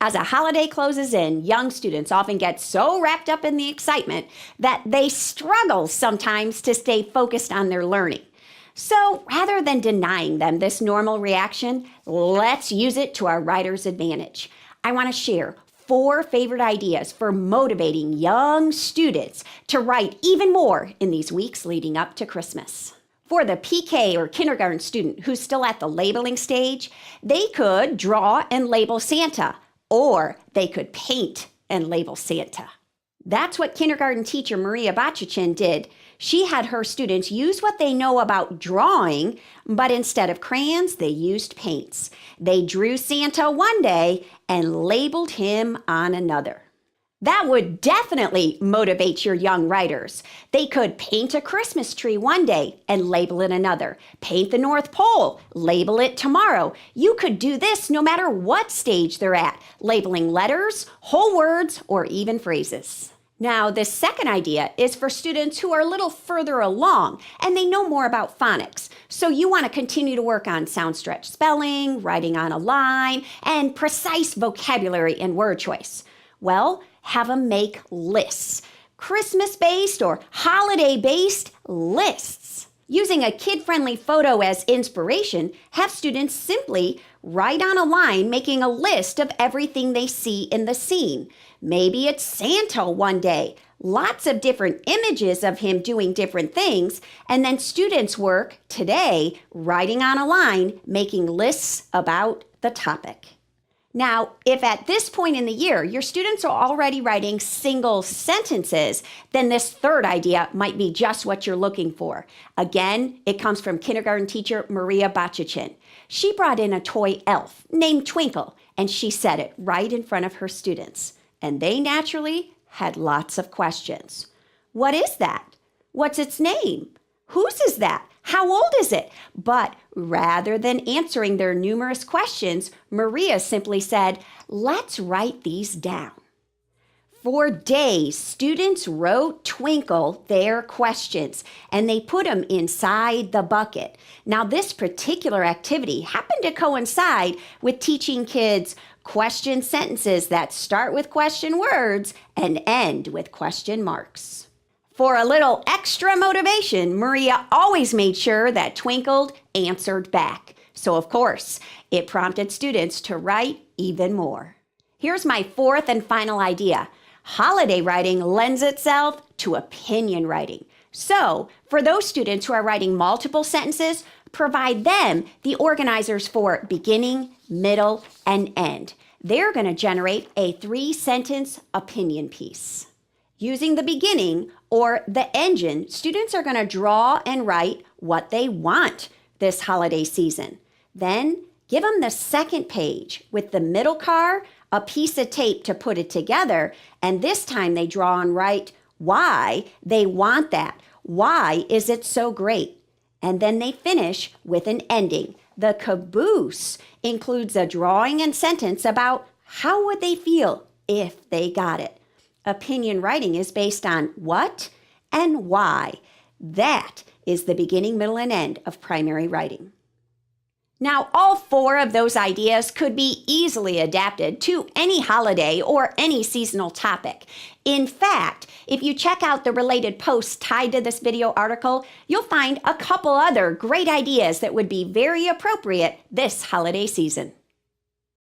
As a holiday closes in, young students often get so wrapped up in the excitement that they struggle sometimes to stay focused on their learning. So rather than denying them this normal reaction, let's use it to our writer's advantage. I want to share 4 favorite ideas for motivating young students to write even more in these weeks leading up to Christmas. For the PK or kindergarten student who's still at the labeling stage, they could draw and label Santa, or they could paint and label Santa. That's what kindergarten teacher Maria Bachichin did. She had her students use what they know about drawing, but instead of crayons, they used paints. They drew Santa one day and labeled him on another. That would definitely motivate your young writers. They could paint a Christmas tree one day and label it another. Paint the North Pole, label it tomorrow. You could do this no matter what stage they're at, labeling letters, whole words, or even phrases. Now, this second idea is for students who are a little further along and they know more about phonics. So you want to continue to work on sound stretch spelling, writing on a line, and precise vocabulary and word choice. Well, have them make lists, Christmas-based or holiday-based lists. Using a kid-friendly photo as inspiration, have students simply write on a line making a list of everything they see in the scene. Maybe it's Santa one day, lots of different images of him doing different things, and then students work today writing on a line making lists about the topic. Now, if at this point in the year your students are already writing single sentences, then this third idea might be just what you're looking for. Again, it comes from kindergarten teacher Maria Bachichin. She brought in a toy elf named Twinkle, and she set it right in front of her students. And they naturally had lots of questions. What is that? What's its name? Whose is that? How old is it? But rather than answering their numerous questions, Maria simply said, let's write these down. For days, students wrote Twinkle their questions, and they put them inside the bucket. Now, this particular activity happened to coincide with teaching kids question sentences that start with question words and end with question marks. For a little extra motivation, Maria always made sure that Twinkle answered back. So, of course, it prompted students to write even more. Here's my 4th and final idea. Holiday writing lends itself to opinion writing. So, for those students who are writing multiple sentences, provide them the organizers for beginning, middle, and end. They're going to generate a 3-sentence opinion piece. Using the beginning or the engine, students are going to draw and write what they want this holiday season. Then give them the second page with the middle car, a piece of tape to put it together, and this time they draw and write why they want that. Why is it so great? And then they finish with an ending. The caboose includes a drawing and sentence about how would they feel if they got it. Opinion writing is based on what and why. That is the beginning, middle, and end of primary writing. Now, all 4 of those ideas could be easily adapted to any holiday or any seasonal topic. In fact, if you check out the related posts tied to this video article, you'll find a couple other great ideas that would be very appropriate this holiday season.